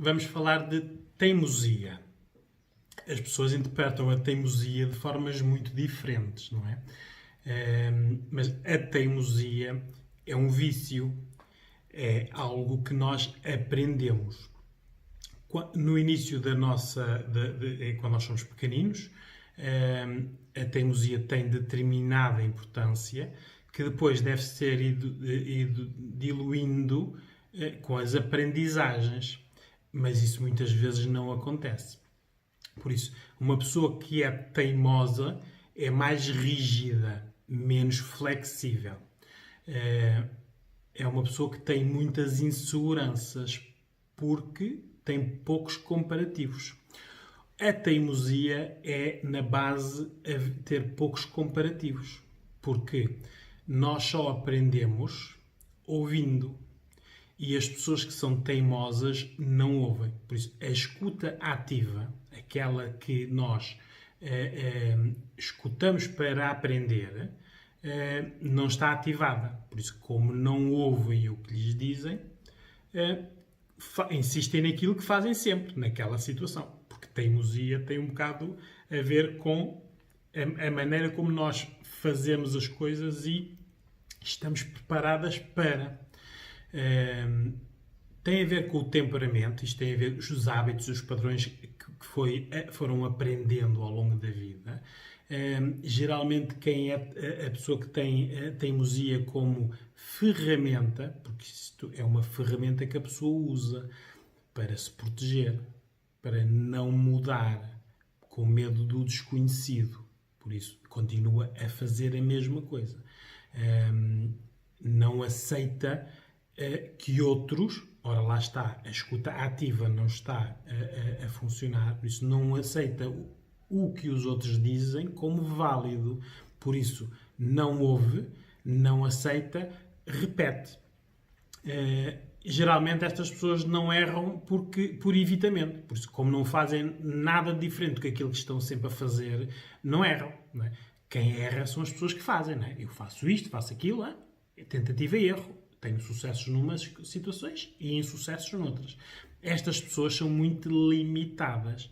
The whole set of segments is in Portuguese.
vamos falar de teimosia. As pessoas interpretam a teimosia de formas muito diferentes, não é? Mas a teimosia é um vício, é algo que nós aprendemos. No início da nossa, quando nós somos pequeninos, a teimosia tem determinada importância que depois deve ser ido diluindo com as aprendizagens, mas isso muitas vezes não acontece. Por isso, uma pessoa que é teimosa é mais rígida, menos flexível. É uma pessoa que tem muitas inseguranças porque tem poucos comparativos. A teimosia é, na base, a ter poucos comparativos. Porque nós só aprendemos ouvindo. E as pessoas que são teimosas não ouvem. Por isso, a escuta ativa, aquela que nós escutamos para aprender, não está ativada. Por isso, como não ouvem o que lhes dizem, insistem naquilo que fazem sempre, naquela situação. Porque teimosia tem um bocado a ver com a maneira como nós fazemos as coisas e estamos preparadas para. Tem a ver com o temperamento, isto tem a ver com os hábitos, os padrões que foram aprendendo ao longo da vida. Geralmente quem é a pessoa que tem a teimosia como ferramenta, porque isto é uma ferramenta que a pessoa usa para se proteger, para não mudar, com medo do desconhecido. Por isso, continua a fazer a mesma coisa. Não aceita que outros, ora lá está, a escuta ativa não está a funcionar, por isso não aceita o que os outros dizem como válido, por isso não ouve, não aceita, repete. Geralmente estas pessoas não erram por evitamento, por isso como não fazem nada diferente do que aquilo que estão sempre a fazer, não erram. Não é? Quem erra são as pessoas que fazem. Não é? Eu faço isto, faço aquilo, é tentativa e erro. Tenho sucessos numas situações e insucessos noutras. Estas pessoas são muito limitadas.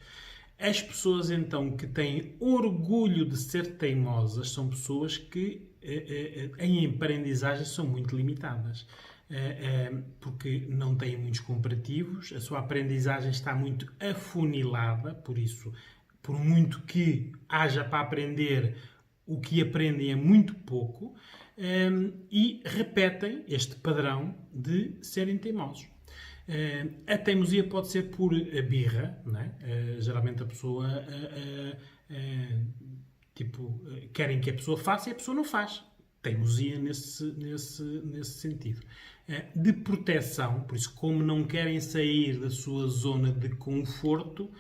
As pessoas, então, que têm orgulho de ser teimosas são pessoas que, em aprendizagem, são muito limitadas. Porque não têm muitos comparativos, a sua aprendizagem está muito afunilada, por isso, por muito que haja para aprender, o que aprendem é muito pouco, e repetem este padrão de serem teimosos. A teimosia pode ser por birra, não é? Geralmente a pessoa querem que a pessoa faça e a pessoa não faz. Teimosia nesse sentido. De proteção, por isso, como não querem sair da sua zona de conforto,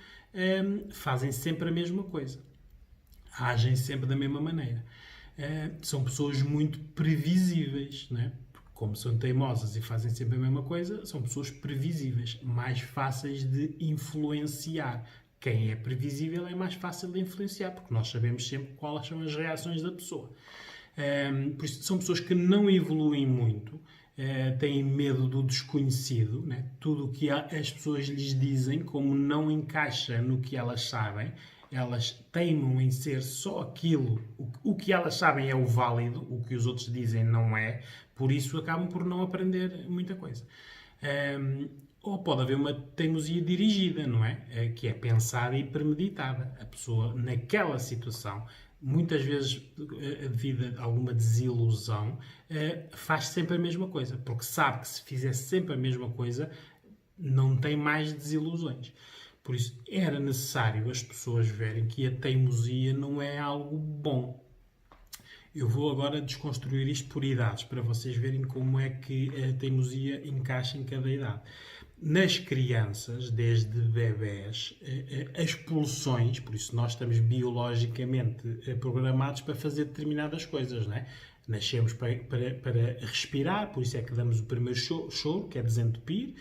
fazem sempre a mesma coisa. Agem sempre da mesma maneira. São pessoas muito previsíveis, não é? Como são teimosas e fazem sempre a mesma coisa, são pessoas previsíveis, mais fáceis de influenciar. Quem é previsível é mais fácil de influenciar, porque nós sabemos sempre quais são as reações da pessoa. Por isso, são pessoas que não evoluem muito, têm medo do desconhecido, né? Tudo o que as pessoas lhes dizem, como não encaixa no que elas sabem, elas teimam em ser só aquilo, o que elas sabem é o válido, o que os outros dizem não é, por isso acabam por não aprender muita coisa. Ou pode haver uma teimosia dirigida, não é? Que é pensada e premeditada. A pessoa, naquela situação, muitas vezes, devido a alguma desilusão, faz sempre a mesma coisa, porque sabe que se fizer sempre a mesma coisa, não tem mais desilusões. Por isso, era necessário as pessoas verem que a teimosia não é algo bom. Eu vou agora desconstruir isto por idades, para vocês verem como é que a teimosia encaixa em cada idade. Nas crianças, desde bebés, as pulsões, por isso nós estamos biologicamente programados para fazer determinadas coisas, não é? Nascemos para respirar, por isso é que damos o primeiro choro, que é desentupir.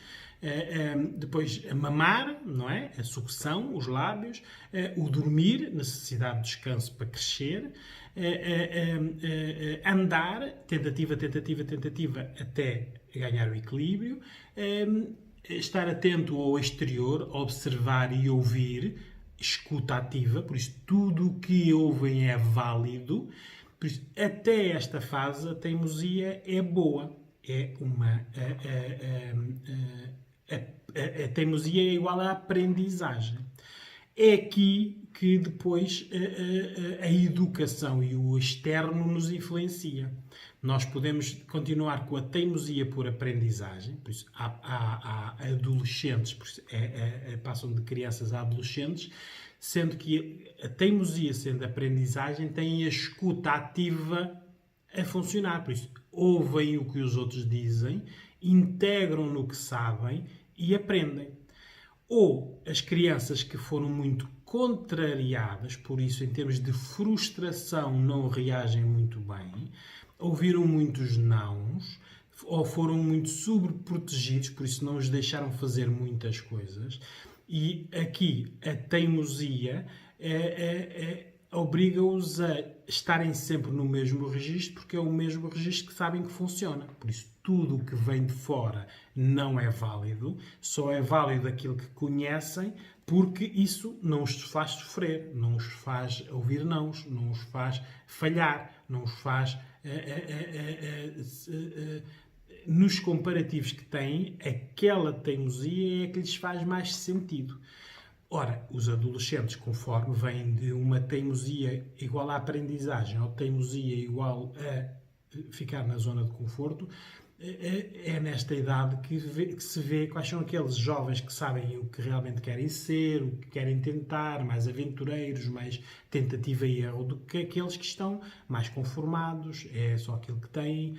Depois a mamar, não é? A sucção, os lábios, o dormir, necessidade de descanso para crescer, andar, tentativa, até ganhar o equilíbrio, estar atento ao exterior, observar e ouvir, escuta ativa, por isso tudo o que ouvem é válido. Por isso, até esta fase, a teimosia é boa. É uma... A teimosia é igual à aprendizagem. É aqui que depois a educação e o externo nos influencia. Nós podemos continuar com a teimosia por aprendizagem, por isso há adolescentes, passam de crianças a adolescentes, sendo que a teimosia sendo aprendizagem tem a escuta ativa a funcionar. Por isso, ouvem o que os outros dizem, integram no que sabem e aprendem. Ou as crianças que foram muito contrariadas, por isso, em termos de frustração, não reagem muito bem, ouviram muitos nãos, ou foram muito sobreprotegidos, por isso não os deixaram fazer muitas coisas. E aqui a teimosia obriga-os a estarem sempre no mesmo registro, porque é o mesmo registro que sabem que funciona. Por isso, tudo o que vem de fora não é válido, só é válido aquilo que conhecem, porque isso não os faz sofrer, não os faz ouvir nãos, não os faz falhar, não os faz... nos comparativos que têm, aquela teimosia é a que lhes faz mais sentido. Ora, os adolescentes, conforme vêm de uma teimosia igual à aprendizagem ou teimosia igual a ficar na zona de conforto, é nesta idade que se vê quais são aqueles jovens que sabem o que realmente querem ser, o que querem tentar, mais aventureiros, mais tentativa e erro, do que aqueles que estão mais conformados, é só aquilo que têm,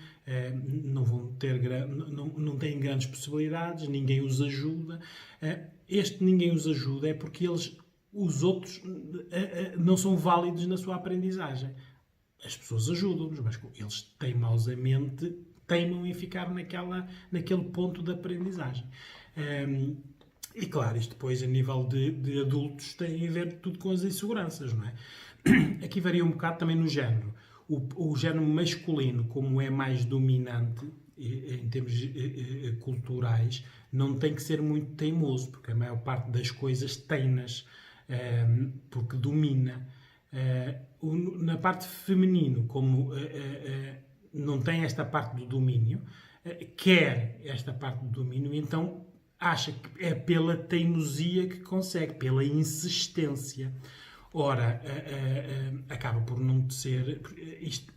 não têm grandes possibilidades, ninguém os ajuda. Este ninguém os ajuda é porque os outros não são válidos na sua aprendizagem. As pessoas ajudam-nos, mas eles teimosamente teimam em ficar naquele ponto de aprendizagem. E claro, isto depois a nível de adultos tem a ver tudo com as inseguranças, não é? Aqui varia um bocado também no género. O género masculino, como é mais dominante em termos culturais, não tem que ser muito teimoso, porque a maior parte das coisas tem-nas, porque domina. Na parte feminino, como não tem esta parte do domínio, quer esta parte do domínio, então acha que é pela teimosia que consegue, pela insistência. Ora, acaba por não ser... Isto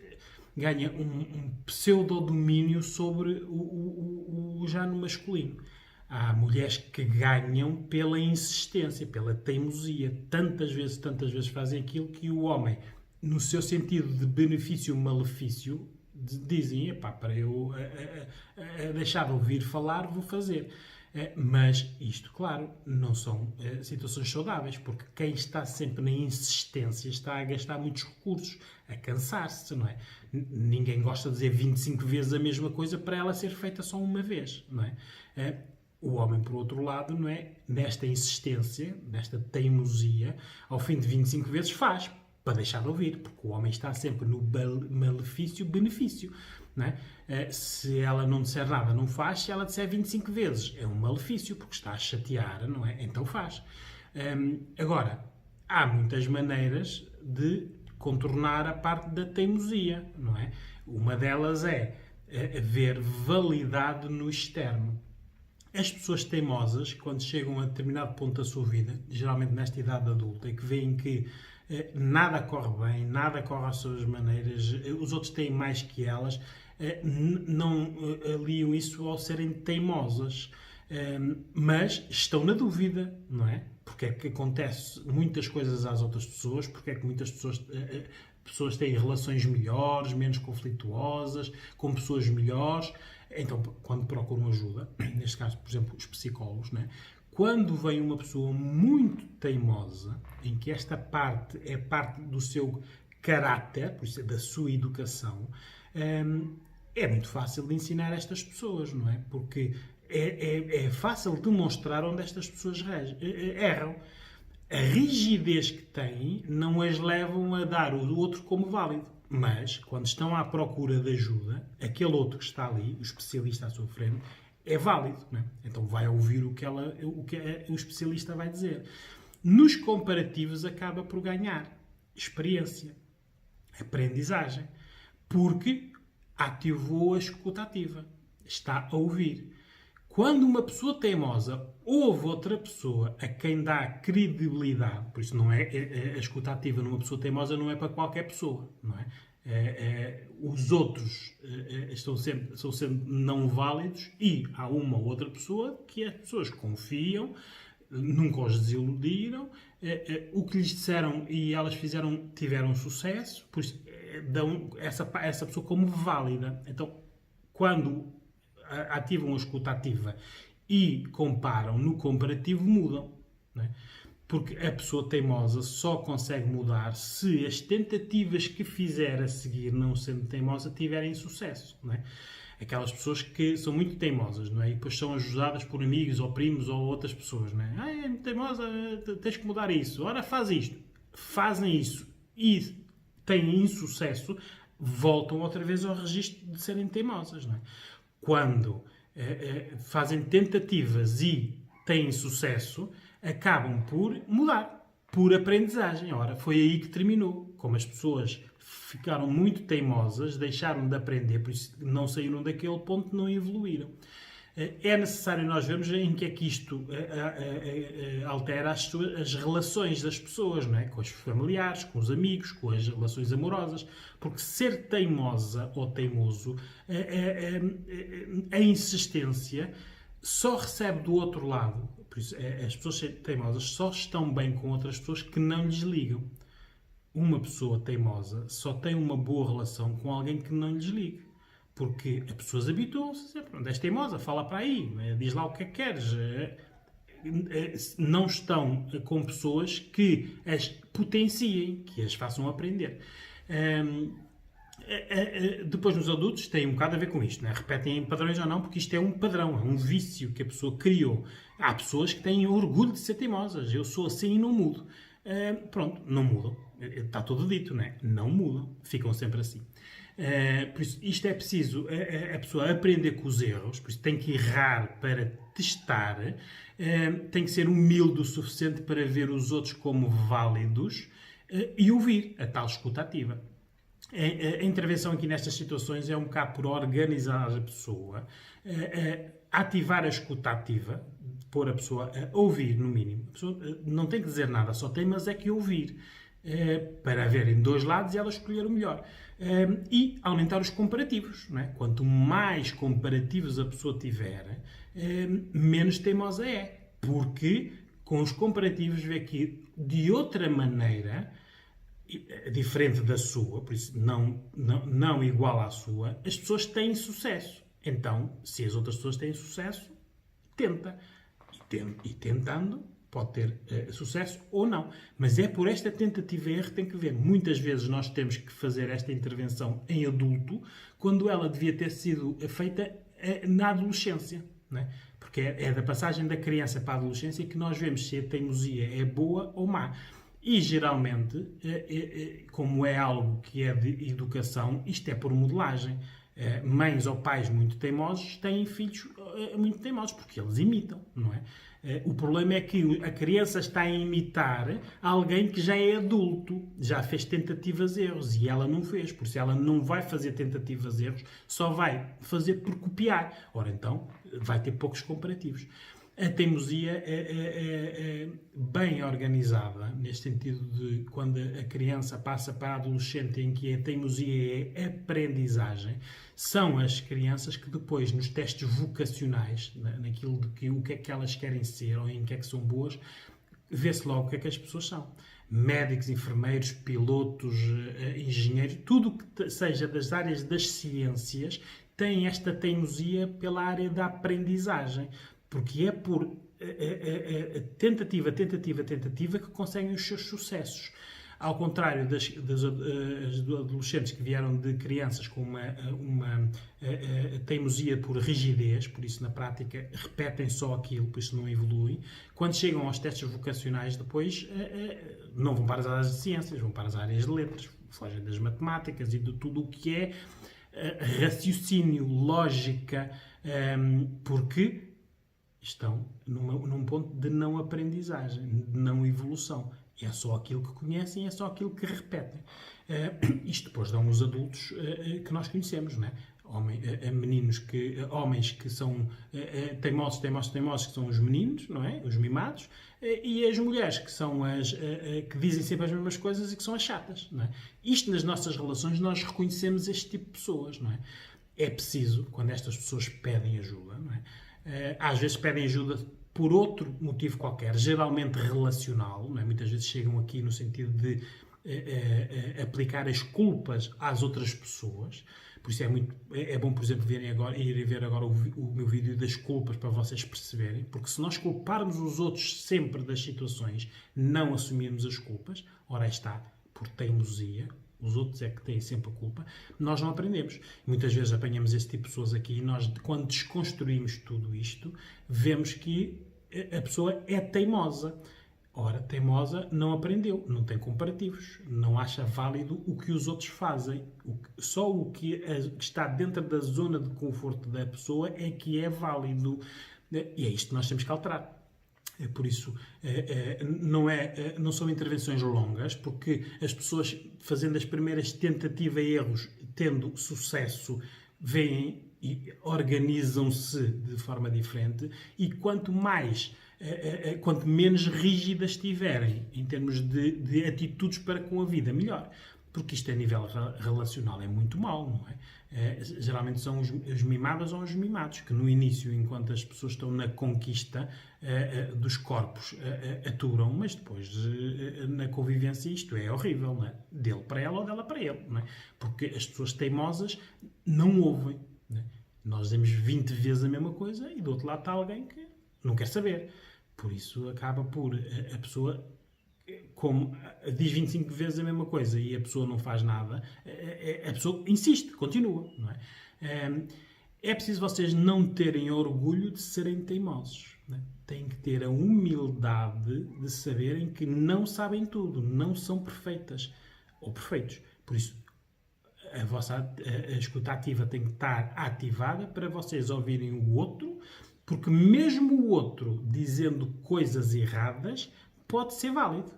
ganha um pseudo-domínio sobre o género masculino. Há mulheres que ganham pela insistência, pela teimosia. Tantas vezes fazem aquilo que o homem, no seu sentido de benefício-malefício, dizem, epá, para eu deixar de ouvir falar, vou fazer. Mas isto, claro, não são situações saudáveis, porque quem está sempre na insistência está a gastar muitos recursos, a cansar-se, não é? Ninguém gosta de dizer 25 vezes a mesma coisa para ela ser feita só uma vez, não é? O homem, por outro lado, não é? Nesta insistência, nesta teimosia, ao fim de 25 vezes faz, para deixar de ouvir, porque o homem está sempre no malefício-benefício. Não é? Se ela não disser nada, não faz. Se ela disser 25 vezes, é um malefício, porque está a chatear, não é? Então faz. Agora, há muitas maneiras de contornar a parte da teimosia, não é? Uma delas é ver validade no externo. As pessoas teimosas, quando chegam a determinado ponto da sua vida, geralmente nesta idade adulta, e que veem que nada corre bem, nada corre às suas maneiras, os outros têm mais que elas, não aliam isso ao serem teimosas, mas estão na dúvida, não é? Porque é que acontece muitas coisas às outras pessoas, porque é que muitas pessoas têm relações melhores, menos conflituosas, com pessoas melhores. Então, quando procuram ajuda, neste caso, por exemplo, os psicólogos, né? Quando vem uma pessoa muito teimosa, em que esta parte é parte do seu caráter, por isso é da sua educação, é muito fácil de ensinar estas pessoas, não é? Porque é fácil demonstrar onde estas pessoas erram. A rigidez que têm não as levam a dar o outro como válido. Mas, quando estão à procura de ajuda, aquele outro que está ali, o especialista à sua frente, é válido, não é? Então vai ouvir o que o especialista vai dizer. Nos comparativos acaba por ganhar experiência, aprendizagem, porque ativou a escuta ativa, está a ouvir. Quando uma pessoa teimosa ouve outra pessoa a quem dá credibilidade, por isso não é a escuta ativa numa pessoa teimosa não é para qualquer pessoa, não é? Os outros são sempre não válidos e há uma ou outra pessoa que as pessoas confiam, nunca os desiludiram, o que lhes disseram e elas fizeram tiveram sucesso, por isso dão essa pessoa como válida. Então, quando ativam a escuta ativa e comparam no comparativo, mudam. Não é? Porque a pessoa teimosa só consegue mudar se as tentativas que fizer a seguir, não sendo teimosa, tiverem sucesso. Não é? Aquelas pessoas que são muito teimosas, não é? E depois são ajudadas por amigos ou primos ou outras pessoas, não é? É muito teimosa, tens que mudar isso. Ora, faz isto. Fazem isso e têm insucesso, voltam outra vez ao registro de serem teimosas, não é? Quando fazem tentativas e têm sucesso, acabam por mudar, por aprendizagem. Ora, foi aí que terminou. Como as pessoas ficaram muito teimosas, deixaram de aprender, por isso não saíram daquele ponto, não evoluíram. É necessário nós vermos em que é que isto altera as relações das pessoas, não é? Com os familiares, com os amigos, com as relações amorosas, porque ser teimosa ou teimoso, a insistência só recebe do outro lado. Por isso, as pessoas teimosas só estão bem com outras pessoas que não lhes ligam. Uma pessoa teimosa só tem uma boa relação com alguém que não lhes ligue. Porque as pessoas habituam-se sempre. És teimosa, fala para aí, diz lá o que é que queres. Não estão com pessoas que as potenciem, que as façam aprender. Depois, nos adultos, tem um bocado a ver com isto. Não é? Repetem padrões ou não, porque isto é um padrão, é um vício que a pessoa criou. Há pessoas que têm orgulho de ser teimosas. Eu sou assim e não mudo. Pronto, não mudam. Está tudo dito, não é? Não mudam. Ficam sempre assim. Por isso, isto é preciso a pessoa aprender com os erros, por isso tem que errar para testar, tem que ser humilde o suficiente para ver os outros como válidos e ouvir a tal escuta ativa. A intervenção aqui nestas situações é um bocado por organizar a pessoa, ativar a escuta ativa, pôr a pessoa a ouvir, no mínimo. A pessoa não tem que dizer nada, só tem, mas é que ouvir. Para haverem dois lados e ela escolher o melhor. E aumentar os comparativos. Não é? Quanto mais comparativos a pessoa tiver, menos teimosa é. Porque com os comparativos vê que, de outra maneira, diferente da sua, por isso não igual à sua, as pessoas têm sucesso. Então, se as outras pessoas têm sucesso, tenta. E tentando, pode ter sucesso ou não. Mas é por esta tentativa e erro que tem que ver. Muitas vezes nós temos que fazer esta intervenção em adulto, quando ela devia ter sido feita na adolescência. Não é? Porque é da passagem da criança para a adolescência que nós vemos se a teimosia é boa ou má. E, geralmente, como é algo que é de educação, isto é por modelagem. Mães ou pais muito teimosos têm filhos muito teimosos, porque eles imitam, não é? O problema é que a criança está a imitar alguém que já é adulto, já fez tentativas e erros, e ela não fez, por isso ela não vai fazer tentativas e erros, só vai fazer por copiar. Ora, então, vai ter poucos comparativos. A teimosia é bem organizada, neste sentido de quando a criança passa para a adolescente, em que a teimosia é aprendizagem, são as crianças que depois, nos testes vocacionais, naquilo de que, o que é que elas querem ser ou em que é que são boas, vê-se logo o que é que as pessoas são. Médicos, enfermeiros, pilotos, engenheiros, tudo que seja das áreas das ciências tem esta teimosia pela área da aprendizagem. Porque é por tentativa que conseguem os seus sucessos. Ao contrário das adolescentes que vieram de crianças com uma teimosia por rigidez, por isso na prática repetem só aquilo, por isso não evoluem. Quando chegam aos testes vocacionais depois não vão para as áreas de ciências, vão para as áreas de letras, fogem das matemáticas e de tudo o que é raciocínio, lógica, Porque estão num ponto de não aprendizagem, de não evolução. É só aquilo que conhecem, é só aquilo que repetem. Isto depois dão os adultos que nós conhecemos, não é? Homens que são teimosos, que são os meninos, não é? Os mimados, e as mulheres que são as que dizem sempre as mesmas coisas e que são as chatas, não é? Isto nas nossas relações nós reconhecemos este tipo de pessoas, não é? É preciso, quando estas pessoas pedem ajuda, não é? Às vezes pedem ajuda por outro motivo qualquer, geralmente relacional, não é? Muitas vezes chegam aqui no sentido de aplicar as culpas às outras pessoas. Por isso é bom, por exemplo, irem ver agora o meu vídeo das culpas para vocês perceberem, porque se nós culparmos os outros sempre das situações, não assumirmos as culpas, ora está, por teimosia, os outros é que têm sempre a culpa, nós não aprendemos. Muitas vezes apanhamos esse tipo de pessoas aqui e nós, quando desconstruímos tudo isto, vemos que a pessoa é teimosa. Ora, teimosa não aprendeu, não tem comparativos, não acha válido o que os outros fazem. Só o que está dentro da zona de conforto da pessoa é que é válido. E é isto que nós temos que alterar. Por isso, não são intervenções longas, porque as pessoas, fazendo as primeiras tentativas e erros, tendo sucesso, veem e organizam-se de forma diferente, e quanto menos rígidas estiverem em termos de atitudes para com a vida, melhor. Porque isto a nível relacional é muito mau, não é? Geralmente são os mimados ou os mimados, que no início, enquanto as pessoas estão na conquista dos corpos, aturam, mas depois na convivência isto é horrível, não é? Dele para ela ou dela para ele, não é? Porque as pessoas teimosas não ouvem, não é? Nós dizemos 20 vezes a mesma coisa e do outro lado está alguém que não quer saber. Por isso acaba por a pessoa, como diz 25 vezes a mesma coisa e a pessoa não faz nada, a pessoa insiste, continua. Não é? É preciso vocês não terem orgulho de serem teimosos. Não é? Têm que ter a humildade de saberem que não sabem tudo, não são perfeitas ou perfeitos. Por isso, a escuta ativa tem que estar ativada para vocês ouvirem o outro, porque mesmo o outro dizendo coisas erradas pode ser válido.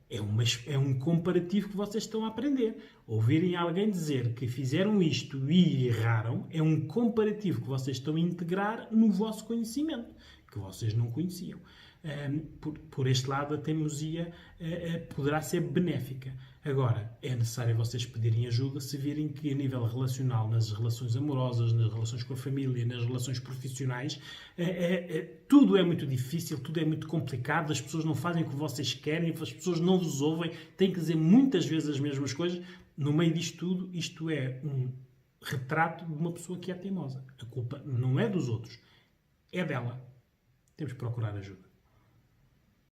É um comparativo que vocês estão a aprender. Ouvirem alguém dizer que fizeram isto e erraram é um comparativo que vocês estão a integrar no vosso conhecimento, que vocês não conheciam. Por este lado, a teimosia poderá ser benéfica. Agora, é necessário vocês pedirem ajuda se virem que a nível relacional, nas relações amorosas, nas relações com a família, nas relações profissionais, tudo é muito difícil, tudo é muito complicado, as pessoas não fazem o que vocês querem, as pessoas não vos ouvem, têm que dizer muitas vezes as mesmas coisas. No meio disto tudo, isto é um retrato de uma pessoa que é teimosa. A culpa não é dos outros, é dela. Temos que procurar ajuda.